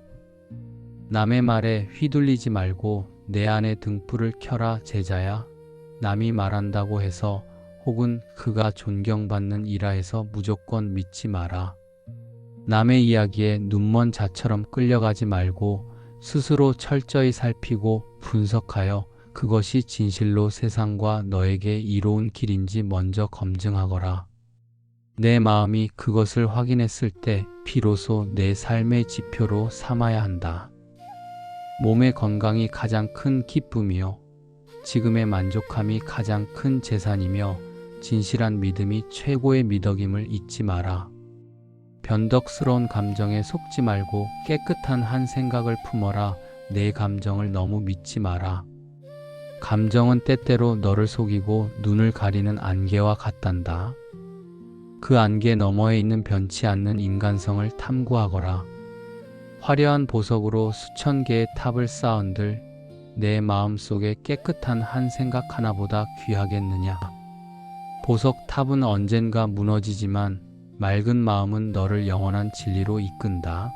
남의 말에 휘둘리지 말고 내 안에 등불을 켜라. 제자야, 남이 말한다고 해서 혹은 그가 존경받는 이라 해서 무조건 믿지 마라. 남의 이야기에 눈먼 자처럼 끌려가지 말고 스스로 철저히 살피고 분석하여 그것이 진실로 세상과 너에게 이로운 길인지 먼저 검증하거라. 내 마음이 그것을 확인했을 때 비로소 내 삶의 지표로 삼아야 한다. 몸의 건강이 가장 큰 기쁨이요, 지금의 만족함이 가장 큰 재산이며 진실한 믿음이 최고의 미덕임을 잊지 마라. 변덕스러운 감정에 속지 말고 깨끗한 한 생각을 품어라. 내 감정을 너무 믿지 마라. 감정은 때때로 너를 속이고 눈을 가리는 안개와 같단다. 그 안개 너머에 있는 변치 않는 인간성을 탐구하거라. 화려한 보석으로 수천 개의 탑을 쌓은들 내 마음속에 깨끗한 한 생각 하나보다 귀하겠느냐. 보석 탑은 언젠가 무너지지만 맑은 마음은 너를 영원한 진리로 이끈다.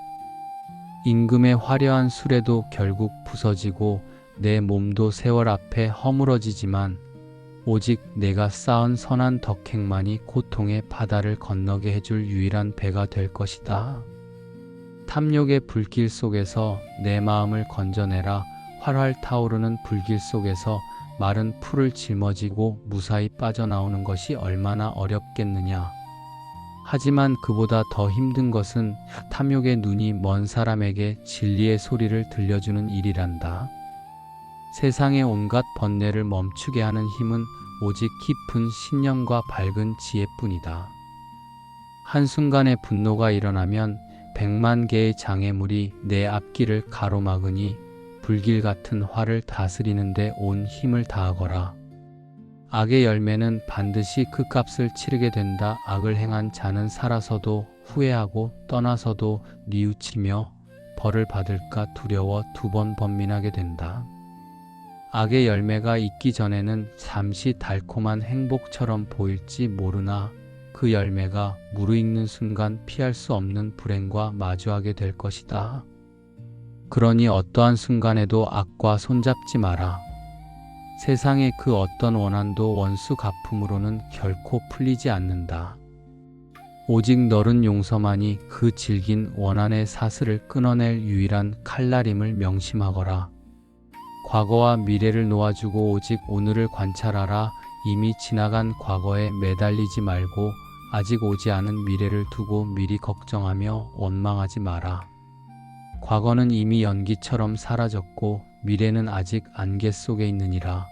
임금의 화려한 수레도 결국 부서지고 내 몸도 세월 앞에 허물어지지만 오직 내가 쌓은 선한 덕행만이 고통의 바다를 건너게 해줄 유일한 배가 될 것이다. 탐욕의 불길 속에서 내 마음을 건져내라. 활활 타오르는 불길 속에서 마른 풀을 짊어지고 무사히 빠져나오는 것이 얼마나 어렵겠느냐. 하지만 그보다 더 힘든 것은 탐욕의 눈이 먼 사람에게 진리의 소리를 들려주는 일이란다. 세상의 온갖 번뇌를 멈추게 하는 힘은 오직 깊은 신념과 밝은 지혜뿐이다. 한순간에 분노가 일어나면 100만 개의 장애물이 내 앞길을 가로막으니 불길 같은 화를 다스리는 데 온 힘을 다하거라. 악의 열매는 반드시 그 값을 치르게 된다. 악을 행한 자는 살아서도 후회하고 떠나서도 뉘우치며 벌을 받을까 두려워 두 번 번민하게 된다. 악의 열매가 있기 전에는 잠시 달콤한 행복처럼 보일지 모르나 그 열매가 무르익는 순간 피할 수 없는 불행과 마주하게 될 것이다. 그러니 어떠한 순간에도 악과 손잡지 마라. 세상의 그 어떤 원한도 원수 갚음으로는 결코 풀리지 않는다. 오직 너른 용서만이 그 질긴 원한의 사슬을 끊어낼 유일한 칼날임을 명심하거라. 과거와 미래를 놓아주고 오직 오늘을 관찰하라. 이미 지나간 과거에 매달리지 말고 아직 오지 않은 미래를 두고 미리 걱정하며 원망하지 마라. 과거는 이미 연기처럼 사라졌고 미래는 아직 안개 속에 있느니라.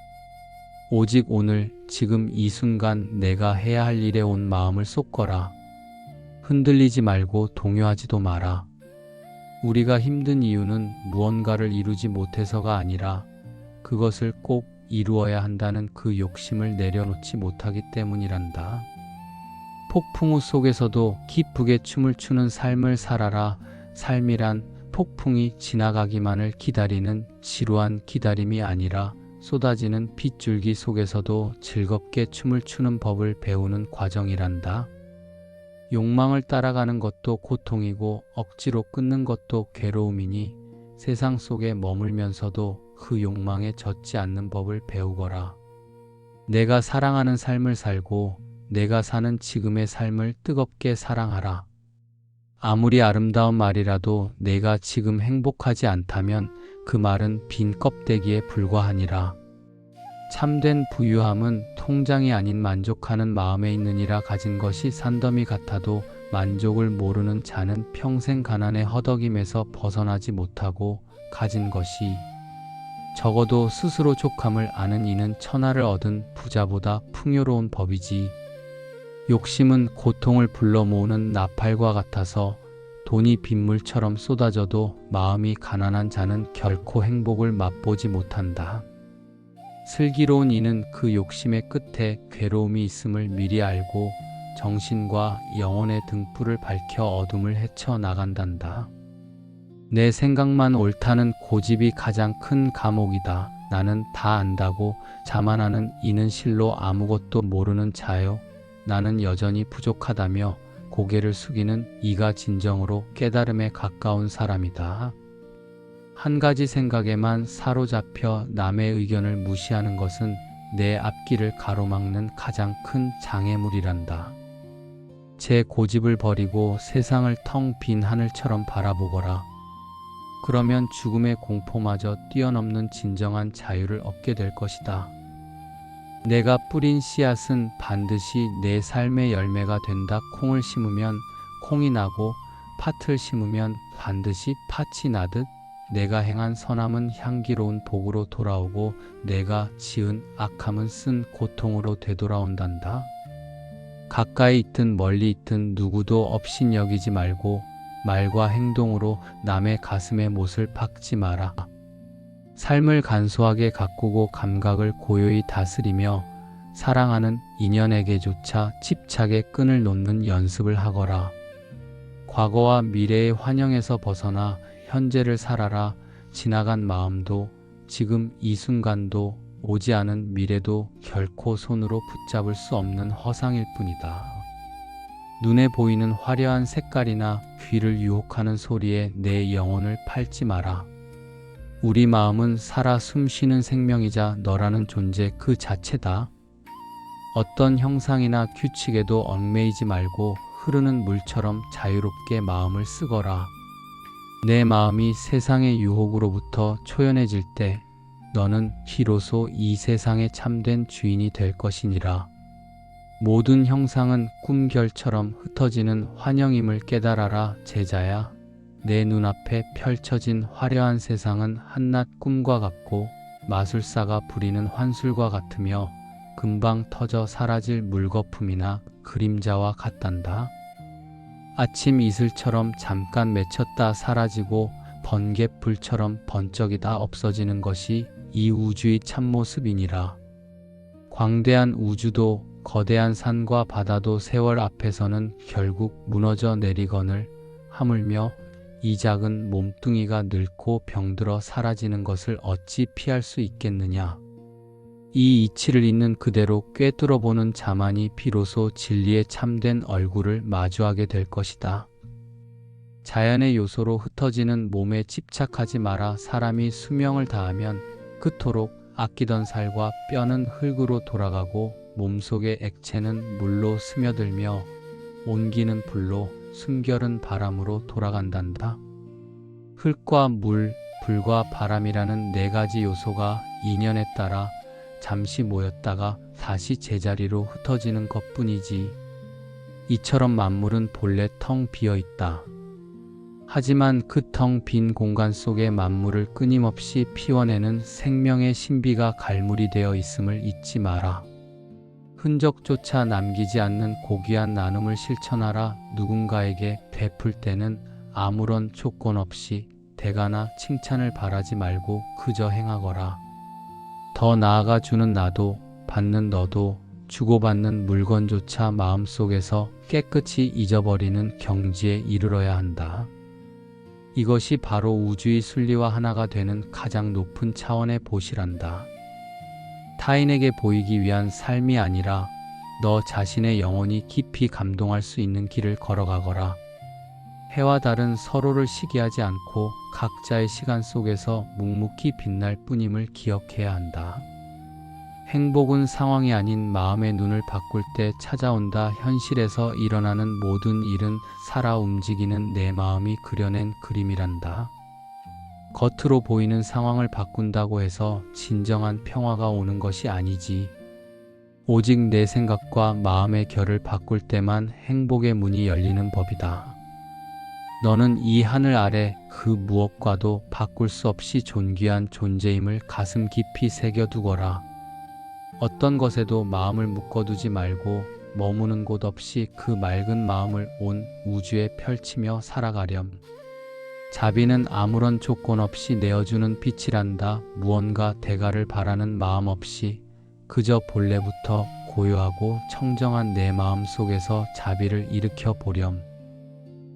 오직 오늘, 지금 이 순간 내가 해야 할 일에 온 마음을 쏟거라. 흔들리지 말고 동요하지도 마라. 우리가 힘든 이유는 무언가를 이루지 못해서가 아니라 그것을 꼭 이루어야 한다는 그 욕심을 내려놓지 못하기 때문이란다. 폭풍우 속에서도 기쁘게 춤을 추는 삶을 살아라. 삶이란 폭풍이 지나가기만을 기다리는 지루한 기다림이 아니라 쏟아지는 빗줄기 속에서도 즐겁게 춤을 추는 법을 배우는 과정이란다. 욕망을 따라가는 것도 고통이고 억지로 끊는 것도 괴로움이니 세상 속에 머물면서도 그 욕망에 젖지 않는 법을 배우거라. 내가 사랑하는 삶을 살고 내가 사는 지금의 삶을 뜨겁게 사랑하라. 아무리 아름다운 말이라도 내가 지금 행복하지 않다면 그 말은 빈 껍데기에 불과하니라. 참된 부유함은 통장이 아닌 만족하는 마음에 있느니라. 가진 것이 산더미 같아도 만족을 모르는 자는 평생 가난의 허덕임에서 벗어나지 못하고 가진 것이 적어도 스스로 족함을 아는 이는 천하를 얻은 부자보다 풍요로운 법이지. 욕심은 고통을 불러 모으는 나팔과 같아서 돈이 빗물처럼 쏟아져도 마음이 가난한 자는 결코 행복을 맛보지 못한다. 슬기로운 이는 그 욕심의 끝에 괴로움이 있음을 미리 알고 정신과 영혼의 등불을 밝혀 어둠을 헤쳐나간단다. 내 생각만 옳다는 고집이 가장 큰 감옥이다. 나는 다 안다고 자만하는 이는 실로 아무것도 모르는 자요. 나는 여전히 부족하다며 고개를 숙이는 이가 진정으로 깨달음에 가까운 사람이다. 한 가지 생각에만 사로잡혀 남의 의견을 무시하는 것은 내 앞길을 가로막는 가장 큰 장애물이란다. 제 고집을 버리고 세상을 텅 빈 하늘처럼 바라보거라. 그러면 죽음의 공포마저 뛰어넘는 진정한 자유를 얻게 될 것이다. 내가 뿌린 씨앗은 반드시 내 삶의 열매가 된다. 콩을 심으면 콩이 나고 팥을 심으면 반드시 팥이 나듯 내가 행한 선함은 향기로운 복으로 돌아오고 내가 지은 악함은 쓴 고통으로 되돌아온단다. 가까이 있든 멀리 있든 누구도 업신여기지 말고 말과 행동으로 남의 가슴에 못을 박지 마라. 삶을 간소하게 가꾸고 감각을 고요히 다스리며 사랑하는 인연에게조차 집착의 끈을 놓는 연습을 하거라. 과거와 미래의 환영에서 벗어나 현재를 살아라. 지나간 마음도 지금 이 순간도 오지 않은 미래도 결코 손으로 붙잡을 수 없는 허상일 뿐이다. 눈에 보이는 화려한 색깔이나 귀를 유혹하는 소리에 내 영혼을 팔지 마라. 우리 마음은 살아 숨쉬는 생명이자 너라는 존재 그 자체다. 어떤 형상이나 규칙에도 얽매이지 말고 흐르는 물처럼 자유롭게 마음을 쓰거라. 내 마음이 세상의 유혹으로부터 초연해질 때 너는 비로소 이 세상의 참된 주인이 될 것이니라. 모든 형상은 꿈결처럼 흩어지는 환영임을 깨달아라. 제자야, 내 눈앞에 펼쳐진 화려한 세상은 한낱 꿈과 같고 마술사가 부리는 환술과 같으며 금방 터져 사라질 물거품이나 그림자와 같단다. 아침 이슬처럼 잠깐 맺혔다 사라지고 번갯불처럼 번쩍이다 없어지는 것이 이 우주의 참모습이니라. 광대한 우주도 거대한 산과 바다도 세월 앞에서는 결국 무너져 내리거늘 하물며 이 작은 몸뚱이가 늙고 병들어 사라지는 것을 어찌 피할 수 있겠느냐. 이 이치를 있는 그대로 꿰뚫어보는 자만이 비로소 진리의 참된 얼굴을 마주하게 될 것이다. 자연의 요소로 흩어지는 몸에 집착하지 마라. 사람이 수명을 다하면 그토록 아끼던 살과 뼈는 흙으로 돌아가고 몸속의 액체는 물로 스며들며 온기는 불로 숨결은 바람으로 돌아간단다. 흙과 물, 불과 바람이라는 네 가지 요소가 인연에 따라 잠시 모였다가 다시 제자리로 흩어지는 것뿐이지. 이처럼 만물은 본래 텅 비어 있다. 하지만 그 텅 빈 공간 속에 만물을 끊임없이 피워내는 생명의 신비가 갈무리 되어 있음을 잊지 마라. 흔적조차 남기지 않는 고귀한 나눔을 실천하라. 누군가에게 베풀 때는 아무런 조건 없이 대가나 칭찬을 바라지 말고 그저 행하거라. 더 나아가 주는 나도 받는 너도 주고받는 물건조차 마음속에서 깨끗이 잊어버리는 경지에 이르러야 한다. 이것이 바로 우주의 순리와 하나가 되는 가장 높은 차원의 보시란다. 타인에게 보이기 위한 삶이 아니라 너 자신의 영혼이 깊이 감동할 수 있는 길을 걸어가거라. 해와 달은 서로를 시기하지 않고 각자의 시간 속에서 묵묵히 빛날 뿐임을 기억해야 한다. 행복은 상황이 아닌 마음의 눈을 바꿀 때 찾아온다. 현실에서 일어나는 모든 일은 살아 움직이는 내 마음이 그려낸 그림이란다. 겉으로 보이는 상황을 바꾼다고 해서 진정한 평화가 오는 것이 아니지. 오직 내 생각과 마음의 결을 바꿀 때만 행복의 문이 열리는 법이다. 너는 이 하늘 아래 그 무엇과도 바꿀 수 없이 존귀한 존재임을 가슴 깊이 새겨두거라. 어떤 것에도 마음을 묶어두지 말고 머무는 곳 없이 그 맑은 마음을 온 우주에 펼치며 살아가렴. 자비는 아무런 조건 없이 내어주는 빛이란다. 무언가 대가를 바라는 마음 없이 그저 본래부터 고요하고 청정한 내 마음 속에서 자비를 일으켜 보렴.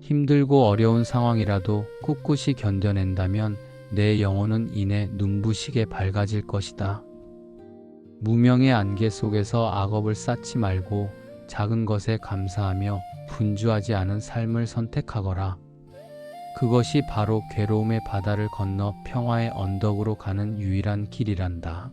힘들고 어려운 상황이라도 꿋꿋이 견뎌낸다면 내 영혼은 이내 눈부시게 밝아질 것이다. 무명의 안개 속에서 악업을 쌓지 말고 작은 것에 감사하며 분주하지 않은 삶을 선택하거라. 그것이 바로 괴로움의 바다를 건너 평화의 언덕으로 가는 유일한 길이란다.